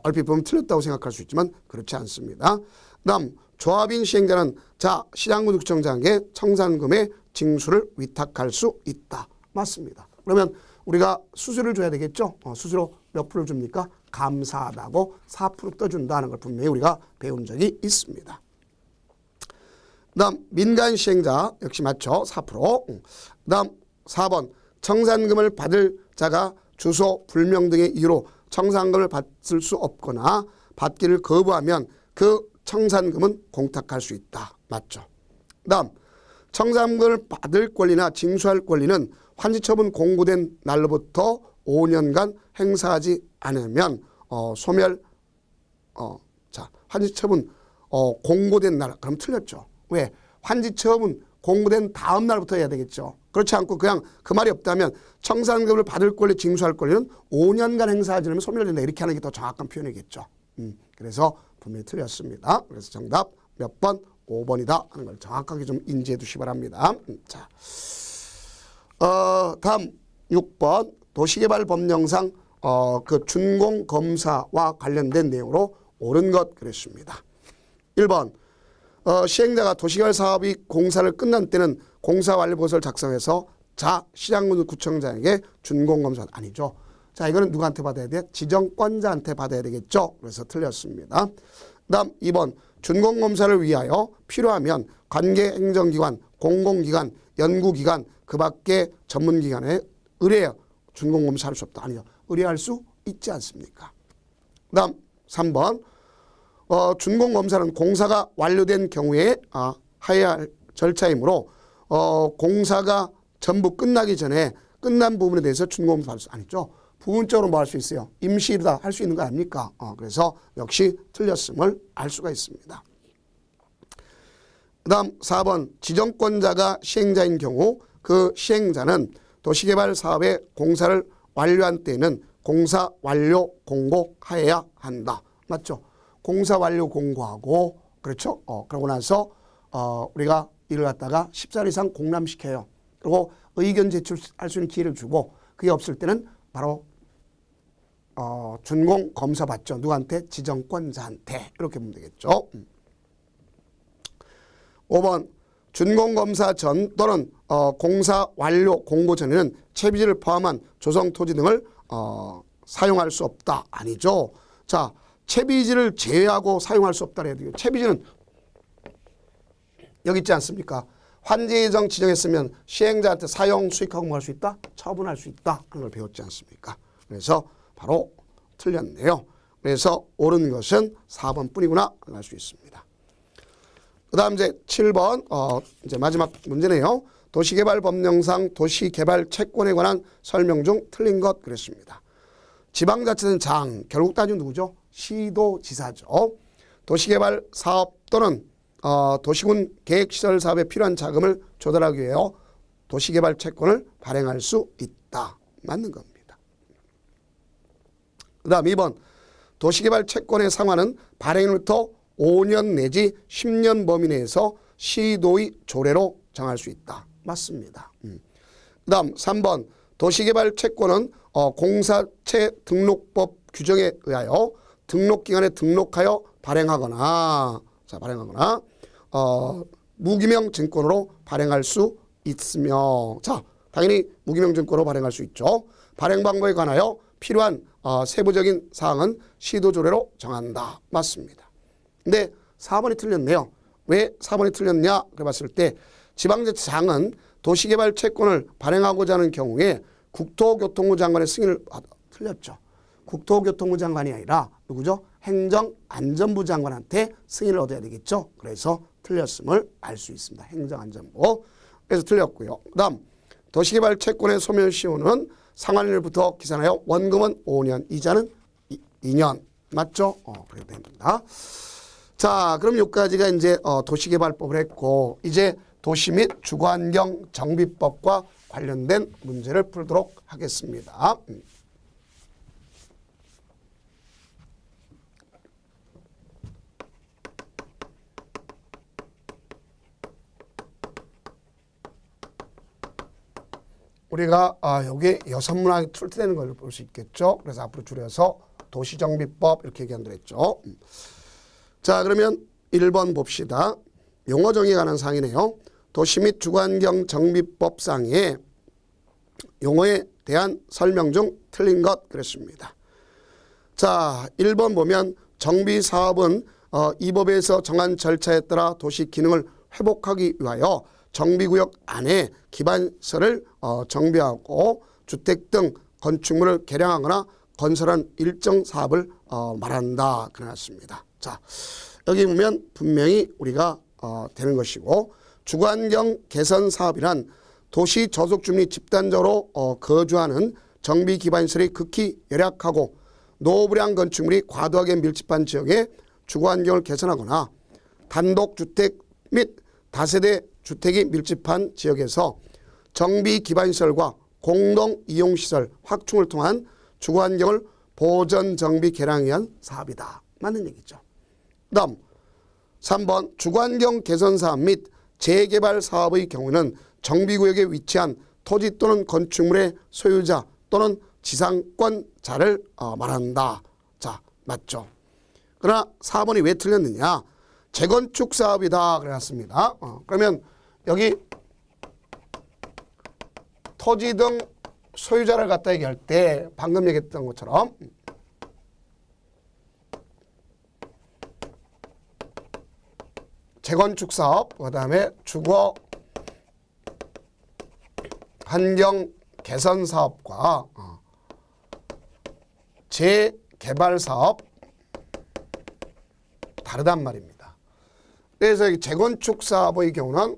얼핏 보면 틀렸다고 생각할 수 있지만 그렇지 않습니다. 그다음 조합인 시행자는 자 시장구청장에게 청산금의 징수를 위탁할 수 있다. 맞습니다. 그러면 우리가 수수료를 줘야 되겠죠? 수수료 몇 프로를 줍니까? 감사하다고 4% 떠준다는 걸 분명히 우리가 배운 적이 있습니다. 그다음 민간 시행자 역시 맞죠? 4%. 그다음 4번 청산금을 받을 자가 주소 불명 등의 이유로 청산금을 받을 수 없거나 받기를 거부하면 그 청산금은 공탁할 수 있다. 맞죠? 그다음 청산금을 받을 권리나 징수할 권리는 환지처분 공고된 날로부터 5년간 행사하지 않으면 소멸 자 환지처분 공고된 날 그럼 틀렸죠. 왜? 환지처분 공고된 다음 날부터 해야 되겠죠. 그렇지 않고 그냥 그 말이 없다면 청산금을 받을 권리, 징수할 권리는 5년간 행사하지 않으면 소멸된다. 이렇게 하는 게 더 정확한 표현이겠죠. 그래서 분명히 틀렸습니다. 그래서 정답 몇 번? 5번이다 하는 걸 정확하게 좀 인지해 두시기 바랍니다. 자, 다음 6번 도시개발법령상 그 준공검사와 관련된 내용으로 옳은 것 그랬습니다. 1번 시행자가 도시개발 사업이 공사를 끝난 때는 공사 완료 보고서를 작성해서 자 시장구청장에게 준공검사 아니죠. 자 이거는 누구한테 받아야 돼? 지정권자한테 받아야 되겠죠. 그래서 틀렸습니다. 그다음 2번 준공검사를 위하여 필요하면 관계행정기관, 공공기관, 연구기관 그 밖에 전문기관에 의뢰해 준공검사할 수 없다. 아니죠. 의뢰할 수 있지 않습니까? 그다음 3번 준공검사는 공사가 완료된 경우에 해야 할 절차이므로 공사가 전부 끝나기 전에 끝난 부분에 대해서 준공검사 할 수 아니죠. 부분적으로 뭐 할 수 있어요? 임시다 할 수 있는 거 아닙니까? 그래서 역시 틀렸음을 알 수가 있습니다. 그 다음 4번 지정권자가 시행자인 경우 그 시행자는 도시개발 사업의 공사를 완료한 때에는 공사 완료 공고하여야 한다. 맞죠? 공사 완료 공고하고 그렇죠? 그러고 나서 우리가 이를 갖다가 10살 이상 공람시켜요. 그리고 의견 제출할 수 있는 기회를 주고 그게 없을 때는 바로 준공 검사 받죠. 누구한테? 지정권자한테. 이렇게 보면 되겠죠. 5번 준공 검사 전 또는 공사 완료 공고 전에는 채비지를 포함한 조성 토지 등을 사용할 수 없다. 아니죠. 자, 채비지를 제외하고 사용할 수 없다. 해야 돼요. 채비지는 여기 있지 않습니까? 환지 예정 지정했으면 시행자한테 사용 수익하고 뭐 할 수 있다? 처분할 수 있다 하는 걸 배웠지 않습니까? 그래서 바로 틀렸네요. 그래서 옳은 것은 4번 뿐이구나 알 수 있습니다. 그 다음 이제 7번 이제 마지막 문제네요. 도시개발법령상 도시개발 채권에 관한 설명 중 틀린 것 그랬습니다. 지방자치는 장 결국 따지면 누구죠? 시도지사죠. 도시개발 사업 또는 도시군 계획시설 사업에 필요한 자금을 조달하기 위해 도시개발 채권을 발행할 수 있다. 맞는 겁니다. 그 다음 2번 도시개발 채권의 상환은 발행일부터 5년 내지 10년 범위 내에서 시도의 조례로 정할 수 있다. 맞습니다. 그 다음 3번 도시개발 채권은 공사채 등록법 규정에 의하여 등록기관에 등록하여 발행하거나 무기명 증권으로 발행할 수 있으며 자 당연히 무기명 증권으로 발행할 수 있죠. 발행 방법에 관하여 필요한 세부적인 사항은 시도조례로 정한다. 맞습니다. 근데 4번이 틀렸네요. 왜 4번이 틀렸냐? 그래 봤을 때 지방자치장은 도시개발 채권을 발행하고자 하는 경우에 국토교통부 장관의 승인을 틀렸죠. 국토교통부 장관이 아니라 누구죠? 행정안전부 장관한테 승인을 얻어야 되겠죠. 그래서 틀렸음을 알 수 있습니다. 행정안전부. 그래서 틀렸고요. 그다음 도시개발 채권의 소멸시효는 상환일부터 기산하여 원금은 5년, 이자는 2년. 맞죠? 그렇게 됩니다. 자, 그럼 여기까지가 이제 도시개발법을 했고, 이제 도시 및 주거환경 정비법과 관련된 문제를 풀도록 하겠습니다. 우리가 여기 6문항이 출제되는 걸 볼 수 있겠죠. 그래서 앞으로 줄여서 도시정비법 이렇게 얘기한다고 했죠. 자, 그러면 1번 봅시다. 용어 정의에 관한 사항이네요. 도시 및 주거환경 정비법상의 용어에 대한 설명 중 틀린 것 그랬습니다. 자, 1번 보면 정비사업은 이 법에서 정한 절차에 따라 도시 기능을 회복하기 위하여 정비구역 안에 기반시설을 정비하고 주택 등 건축물을 개량하거나 건설한 일정 사업을 말한다. 그래놨습니다. 자, 여기 보면 분명히 우리가 되는 것이고, 주거환경 개선 사업이란 도시 저속 주민이 집단적으로 거주하는 정비 기반시설이 극히 열악하고 노후불량 건축물이 과도하게 밀집한 지역에 주거환경을 개선하거나 단독주택 및 다세대 주택이 밀집한 지역에서 정비 기반시설과 공동 이용시설 확충을 통한 주거환경을 보전 정비 개량에 의한 사업이다. 맞는 얘기죠. 다음 3번 주거환경 개선 사업 및 재개발 사업의 경우는 정비구역에 위치한 토지 또는 건축물의 소유자 또는 지상권자를 말한다. 자, 맞죠. 그러나 4번이 왜 틀렸느냐. 재건축 사업이다 그래놨습니다. 그러면 여기 토지 등 소유자를 갖다 얘기할 때 방금 얘기했던 것처럼 재건축 사업, 그 다음에 주거 환경 개선 사업과 재개발 사업 다르단 말입니다. 그래서 이 재건축 사업의 경우는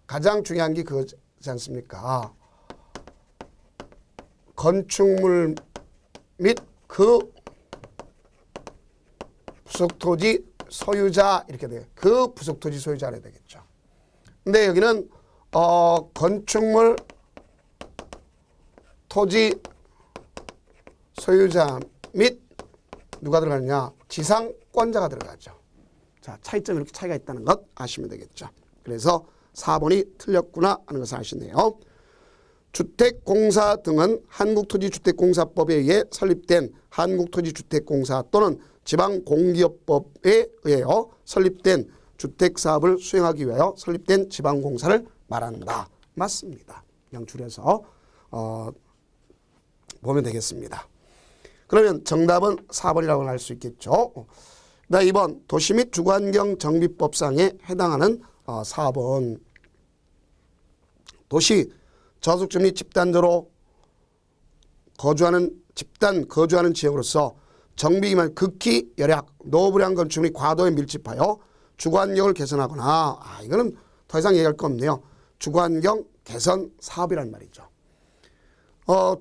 가장 중요한 게 그거지 않습니까? 건축물 및 그 부속토지 소유자 이렇게 돼요. 그 부속토지 소유자라 되겠죠. 근데 여기는 건축물 토지 소유자 및 누가 들어가느냐? 지상권자가 들어가죠. 자, 차이점이 이렇게 차이가 있다는 것 아시면 되겠죠. 그래서 4번이 틀렸구나 하는 것을 아시네요. 주택공사 등은 한국토지주택공사법에 의해 설립된 한국토지주택공사 또는 지방공기업법에 의하여 설립된 주택사업을 수행하기 위하여 설립된 지방공사를 말한다. 맞습니다. 그냥 줄여서 보면 되겠습니다. 그러면 정답은 4번이라고 할 수 있겠죠. 2번 도시 및 주거환경 정비법상에 해당하는 사업은 도시 저속주민이 집단적으로 거주하는 지역으로서 정비기만 극히 열악, 노후불량 건축물이 과도에 밀집하여 주거환경을 개선하거나 이거는 더 이상 얘기할 거 없네요. 주거환경 개선 사업이란 말이죠.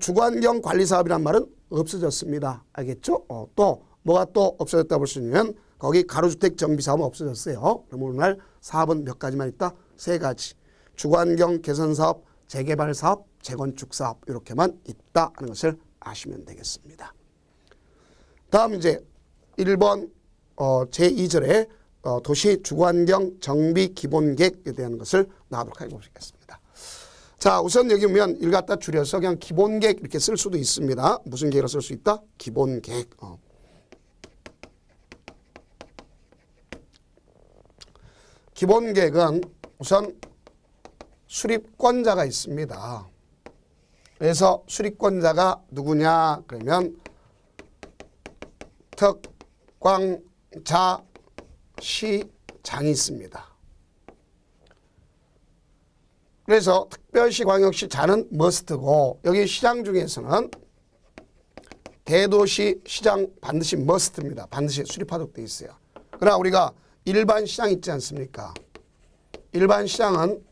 주거환경 관리 사업이란 말은 없어졌습니다. 알겠죠? 또 뭐가 또 없어졌다 볼 수 있냐면 거기 가로주택 정비 사업은 없어졌어요. 그럼 오늘 사업은 몇 가지만 있다? 3가지. 주거환경 개선 사업, 재개발 사업, 재건축 사업 이렇게만 있다 하는 것을 아시면 되겠습니다. 다음 이제 1번 제2절에 도시 주거환경 정비 기본계획에 대한 것을 나오도록 해보겠습니다. 자, 우선 여기 보면 이걸 갖다 줄여서 그냥 기본계획 이렇게 쓸 수도 있습니다. 무슨 계획을 쓸 수 있다? 기본계획. 기본계획은 우선 수립권자가 있습니다. 그래서 수립권자가 누구냐? 그러면 특광자시장이 있습니다. 그래서 특별시, 광역시, 자는 머스트고 여기 시장 중에서는 대도시 시장 반드시 머스트입니다. 반드시 수립하도록 되어 있어요. 그러나 우리가 일반 시장 있지 않습니까? 일반 시장은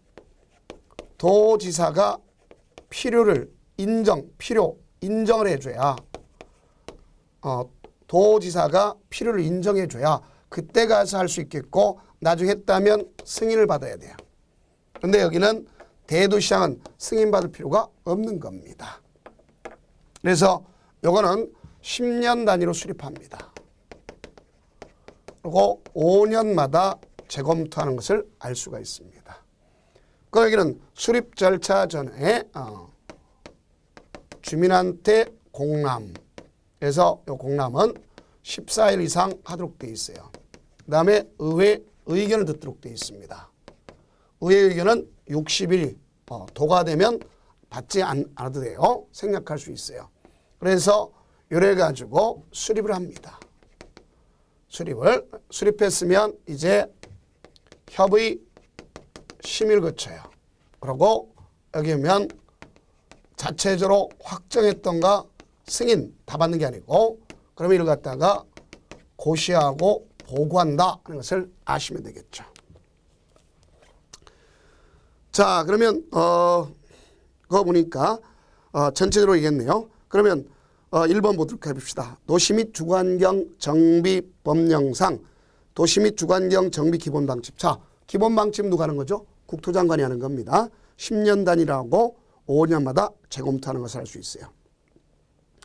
도지사가 필요를 인정을 해줘야 도지사가 필요를 인정해줘야 그때 가서 할 수 있겠고 나중에 했다면 승인을 받아야 돼요. 그런데 여기는 대도시장은 승인받을 필요가 없는 겁니다. 그래서 요거는 10년 단위로 수립합니다. 그리고 5년마다 재검토하는 것을 알 수가 있습니다. 그 여기는 수립 절차 전에 주민한테 공람에서 이 공람은 14일 이상 하도록 되어 있어요. 그 다음에 의회 의견을 듣도록 되어 있습니다. 의회 의견은 60일 도가 되면 받지 않아도 돼요. 생략할 수 있어요. 그래서 요래 가지고 수립을 합니다. 수립했으면 이제 협의 심의를 거쳐요. 그리고 여기 오면 자체적으로 확정했던가 승인 다 받는 게 아니고 그러면 이걸 갖다가 고시하고 보고한다 하는 것을 아시면 되겠죠. 자, 그러면 그거 보니까 전체적으로 얘기했네요. 그러면 1번 보도록 해봅시다. 도시 및 주거환경 정비 법령상 도시 및 주거환경 정비 기본방침. 자, 기본방침 누가 하는 거죠? 국토장관이 하는 겁니다. 10년 단위라고 5년마다 재검토하는 것을 알 수 있어요.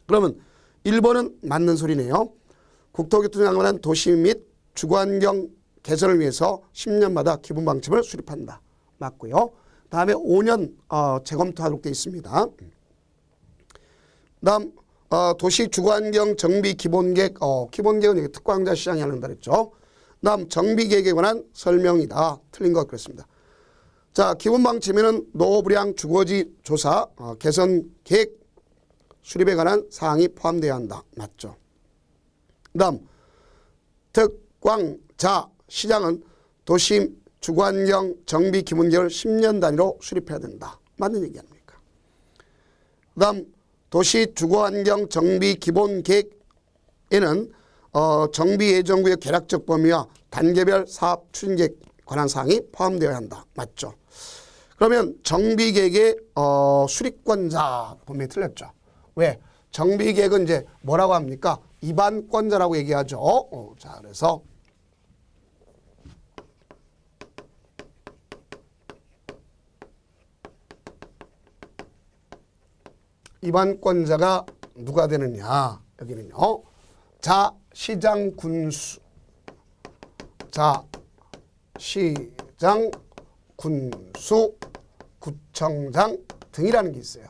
그러면 1번은 맞는 소리네요. 국토교통장관은 도시 및 주거환경 개선을 위해서 10년마다 기본방침을 수립한다. 맞고요. 다음에 5년 재검토하도록 되어 있습니다. 다음 도시 주거환경 정비 기본계획, 기본계획은 여기 특광자 시장이 하는다 그랬죠. 다음 정비계획에 관한 설명이다. 틀린 것 그렇습니다. 자, 기본방침에는 노후불량 주거지 조사, 개선 계획 수립에 관한 사항이 포함되어야 한다. 맞죠. 다음 특광자 시장은 도시 주거환경 정비 기본계획을 10년 단위로 수립해야 된다. 맞는 얘기 아닙니까? 다음 도시 주거환경 정비 기본계획에는 정비예정구역 계략적 범위와 단계별 사업 추진계획 관한 사항이 포함되어야 한다. 맞죠? 그러면 정비계획의 수립권자 범위에 틀렸죠. 왜? 정비계획은 이제 뭐라고 합니까? 입안권자라고 얘기하죠. 자, 그래서 입안권자가 누가 되느냐? 여기는요. 시장 군수, 시장 군수 구청장 등이라는 게 있어요.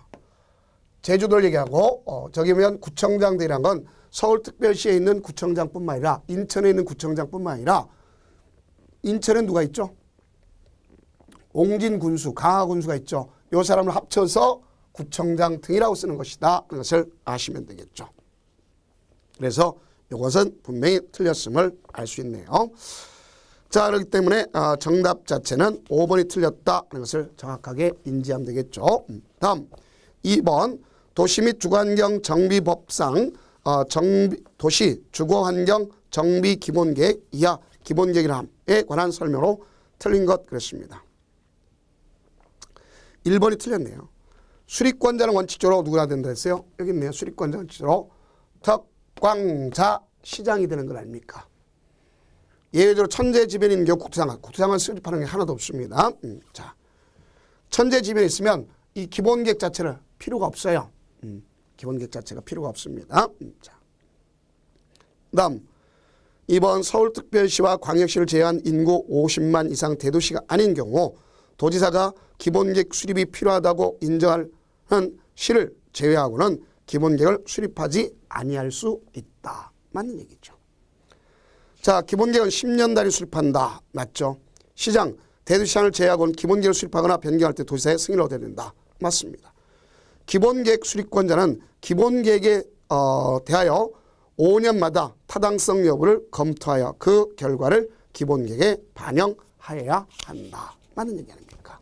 제주도를 얘기하고 저기 보면 구청장 등이란 건 서울특별시에 있는 구청장뿐만 아니라 인천에 있는 구청장뿐만 아니라 인천에 누가 있죠? 옹진 군수, 강하 군수가 있죠. 이 사람을 합쳐서 구청장 등이라고 쓰는 것이다. 그런 것을 아시면 되겠죠. 그래서 이것은 분명히 틀렸음을 알 수 있네요. 자, 그렇기 때문에 정답 자체는 5번이 틀렸다 하는 것을 정확하게 인지하면 되겠죠. 다음 2번 도시 및 주거환경 정비법상 도시 주거환경 정비 기본계획 이하 기본계획에 관한 설명으로 틀린 것 그렇습니다. 1번이 틀렸네요. 수립권자는 원칙적으로 누구나 된다 했어요? 여기 있네요. 수립권자 원칙적으로 특광자 시장이 되는 걸 아닙니까? 예외적으로 천재지변이 있는 경우 국토장관 수립하는 게 하나도 없습니다. 자, 천재지변이 있으면 이 기본계획 자체를 필요가 없어요. 기본계획 자체가 필요가 없습니다. 자, 다음 2번 서울특별시와 광역시를 제외한 인구 50만 이상 대도시가 아닌 경우 도지사가 기본계획 수립이 필요하다고 인정하는 시를 제외하고는 기본계획을 수립하지 아니할 수 있다. 맞는 얘기죠. 자, 기본계획은 10년 단위 수립한다. 맞죠? 시장, 대도시장을 제외하고는 기본계획을 수립하거나 변경할 때 도지사의 승인을 얻어야 된다. 맞습니다. 기본계획 수립권자는 기본계획에 대하여 5년마다 타당성 여부를 검토하여 그 결과를 기본계획에 반영하여야 한다. 맞는 얘기 아닙니까?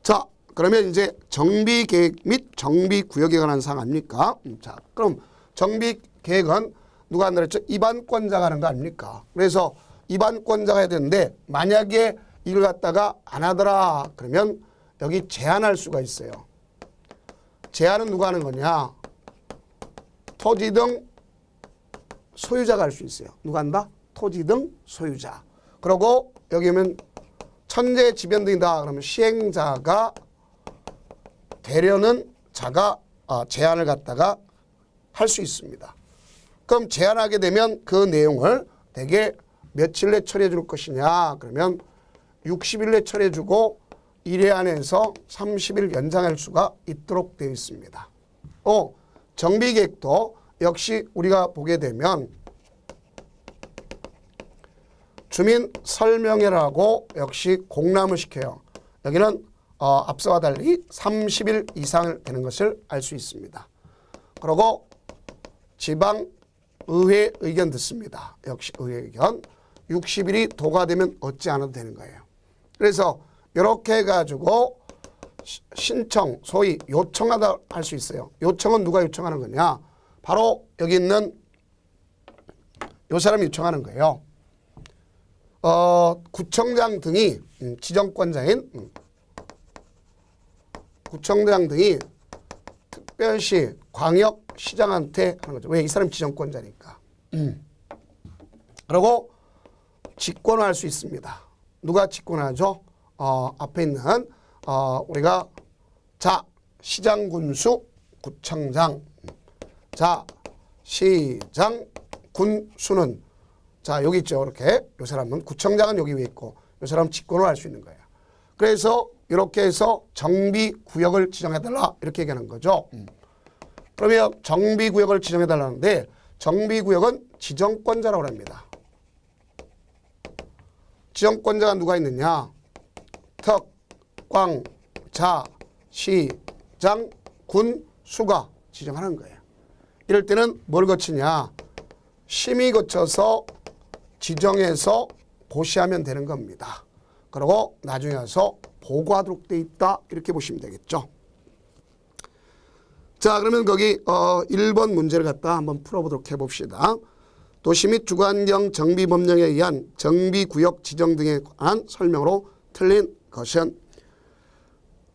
자, 그러면 이제 정비계획 및 정비구역에 관한 사항 아닙니까? 자, 그럼 정비계획은 누가 한다 그랬죠? 입안권자가 하는 거 아닙니까? 그래서 입안권자가 해야 되는데 만약에 이걸 갖다가 안 하더라 그러면 여기 제한할 수가 있어요. 제한은 누가 하는 거냐? 토지 등 소유자가 할 수 있어요. 누가 한다? 토지 등 소유자. 그리고 여기 오면 천재 지변 등이다 그러면 시행자가 되려는 자가 제한을 갖다가 할 수 있습니다. 그럼 제한하게 되면 그 내용을 대개 며칠 내 처리해 줄 것이냐 그러면 60일 내 처리해 주고 1회 안에서 30일 연장할 수가 있도록 되어 있습니다. 정비계획도 역시 우리가 보게 되면 주민 설명회라고 역시 공람을 시켜요. 여기는 앞서와 달리 30일 이상 되는 것을 알 수 있습니다. 그리고 지방의회 의견 듣습니다. 역시 의회 의견 60일이 도과되면 어찌 않아도 되는 거예요. 그래서 이렇게 해가지고 신청, 소위 요청하다 할 수 있어요. 요청은 누가 요청하는 거냐? 바로 여기 있는 요 사람이 요청하는 거예요. 구청장 등이 지정권자인 구청장 등이 특별시 광역시장한테 하는 거죠. 왜? 이 사람이 지정권자니까. 그리고 직권할 수 있습니다. 누가 직권하죠? 앞에 있는 우리가 자 시장 군수 구청장 자 시장 군수는 자 여기 있죠. 이렇게 이 사람은 구청장은 여기 위에 있고 이 사람은 직권을 할 수 있는 거예요. 그래서 이렇게 해서 정비구역을 지정해달라 이렇게 얘기하는 거죠. 그러면 정비구역을 지정해달라는데 정비구역은 지정권자라고 합니다. 지정권자가 누가 있느냐? 특, 광, 자, 시, 장, 군, 수가 지정하는 거예요. 이럴 때는 뭘 거치냐? 심의 거쳐서 지정해서 고시하면 되는 겁니다. 그리고 나중에 와서 보고하도록 돼 있다 이렇게 보시면 되겠죠. 자 그러면 거기 1번 문제를 갖다 한번 풀어보도록 해봅시다. 도시 및 주거환경 정비법령에 의한 정비구역 지정 등에 관한 설명으로 틀린 것은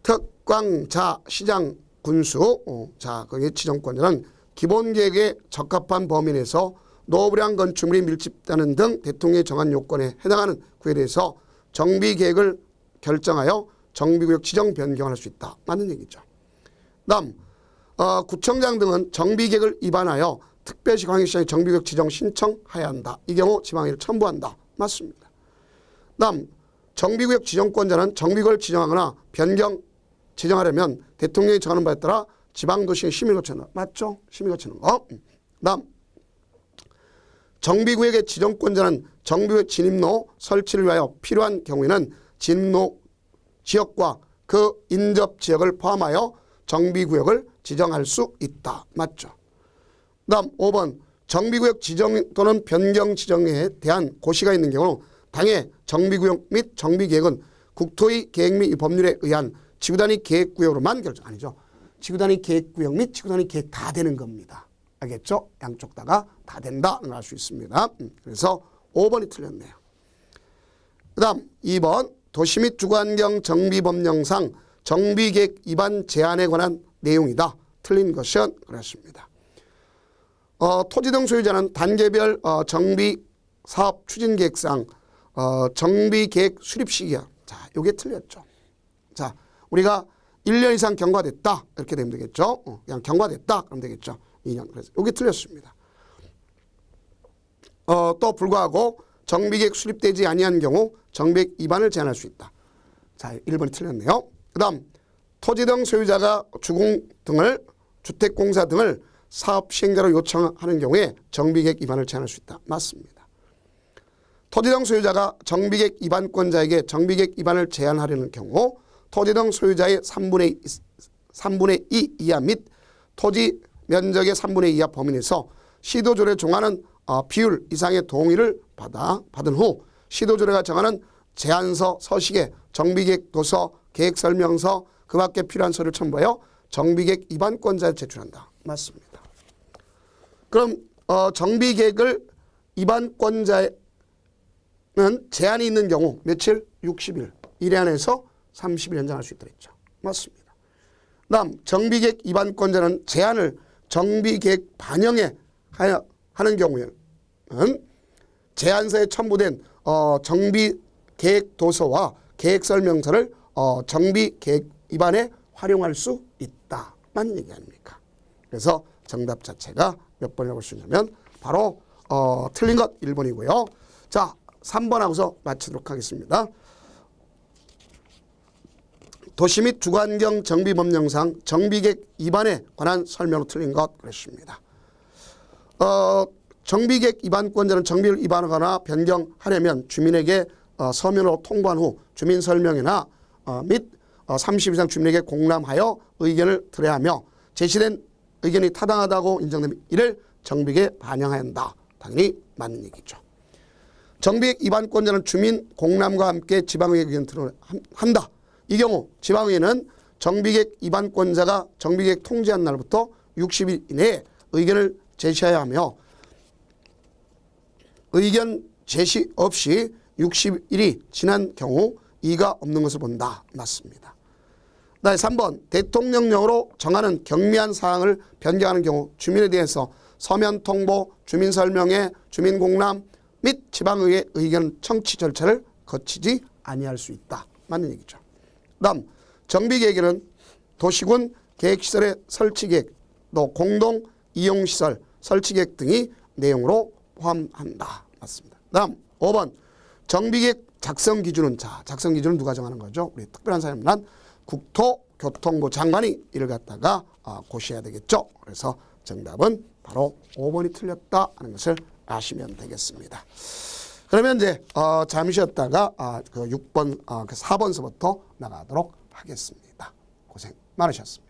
특광, 자, 시장, 군수 자 거기 지정권자는 기본계획에 적합한 범위 내에서 노후불량 건축물이 밀집되는 등 대통령이 정한 요건에 해당하는 구역에 대해서 정비계획을 결정하여 정비구역 지정 변경할 수 있다. 맞는 얘기죠. 다음 구청장 등은 정비계획을 위반하여 특별시 광역시장에 정비구역 지정 신청해야 한다. 이 경우 지방의회를 첨부한다. 맞습니다. 다음 정비구역 지정권자는 정비구역을 지정하거나 변경 지정하려면 대통령이 정하는 바에 따라 지방도시의 심의를 거치는 거. 맞죠? 심의 거치는 거. 다음 정비구역의 지정권자는 정비구역 진입로 설치를 위하여 필요한 경우에는 진입로 지역과 그 인접 지역을 포함하여 정비구역을 지정할 수 있다. 맞죠? 다음 5번 정비구역 지정 또는 변경 지정에 대한 고시가 있는 경우 당해 정비구역 및 정비계획은 국토의 계획 및 법률에 의한 지구단위 계획구역으로만 결정. 아니죠. 지구단위 계획구역 및 지구단위 계획 다 되는 겁니다. 알겠죠? 양쪽 다가 다 된다는 걸 알 수 있습니다. 그래서 5번이 틀렸네요. 그 다음 2번 도시 및 주거환경 정비법령상 정비계획 위반 제한에 관한 내용이다. 틀린 것은 그렇습니다. 토지 등 소유자는 단계별 정비사업 추진계획상 정비계획 수립 시기야. 자, 요게 틀렸죠. 자, 우리가 1년 이상 경과됐다. 이렇게 되면 되겠죠. 그냥 경과됐다. 그러면 되겠죠. 2년. 그래서 요게 틀렸습니다. 또 불구하고 정비계획 수립되지 아니한 경우 정비계획 위반을 제한할 수 있다. 자, 1번이 틀렸네요. 그 다음 토지 등 소유자가 주공 등을 주택공사 등을 사업 시행자로 요청하는 경우에 정비계획 위반을 제한할 수 있다. 맞습니다. 토지 등 소유자가 정비계획 위반권자에게 정비계획 위반을 제한하려는 경우 토지 등 소유자의 3분의 2 이하 및 토지 면적의 3분의 2 이하 범위 내에서 시도조례에 정하는 비율 이상의 동의를 받은 후 시도조례가 정하는 제안서 서식에 정비계획 도서, 계획설명서 그 밖에 필요한 서류를 첨부하여 정비계획 위반권자에 제출한다. 맞습니다. 그럼 정비계획을 위반권자에게 제한이 있는 경우 며칠? 60일. 1회 안에서 30일 연장할 수 있다 했죠. 맞습니다. 다음 정비계획 위반권자는 제한을 정비계획 반영에 하는 경우에는 제안서에 첨부된 정비계획 도서와 계획설명서를 정비계획 위반에 활용할 수 있다만 얘기 아닙니까? 그래서 정답 자체가 몇 번이라고 볼 수 있냐면 바로 틀린 것 1번이고요. 자, 3번 하고서 마치도록 하겠습니다. 도시 및 주거환경 정비법령상 정비계획 위반에 관한 설명으로 틀린 것 그랬습니다. 정비계획 위반권자는 정비를 위반하거나 변경하려면 주민에게 서면으로 통보한 후 주민설명회나 및 30 이상 주민에게 공람하여 의견을 들어야 하며 제시된 의견이 타당하다고 인정되면 이를 정비계획에 반영해야 한다. 당연히 맞는 얘기죠. 정비계획 위반권자는 주민 공람과 함께 지방의회 의견을 들어야 한다. 이 경우 지방의회는 정비계획 위반권자가 정비계획 통지한 날부터 60일 이내에 의견을 제시해야 하며 의견 제시 없이 60일이 지난 경우 이의가 없는 것을 본다. 맞습니다. 다음에 3번 대통령령으로 정하는 경미한 사항을 변경하는 경우 주민에 대해서 서면 통보, 주민설명회, 주민공람 및 지방의회 의견 청취 절차를 거치지 아니할 수 있다. 맞는 얘기죠. 다음 정비계획에는 도시군 계획시설의 설치계획, 또 공동 이용시설 설치계획 등이 내용으로 포함한다. 맞습니다. 다음 5번 정비계획 작성 기준은 작성 기준은 누가 정하는 거죠? 우리 특별한 사람난 국토교통부 장관이 이를 갖다가 고시해야 되겠죠. 그래서 정답은 바로 5번이 틀렸다 하는 것을 아시면 되겠습니다. 그러면 이제 잠시 쉬었다가 그 6번, 4번서부터 나가도록 하겠습니다. 고생 많으셨습니다.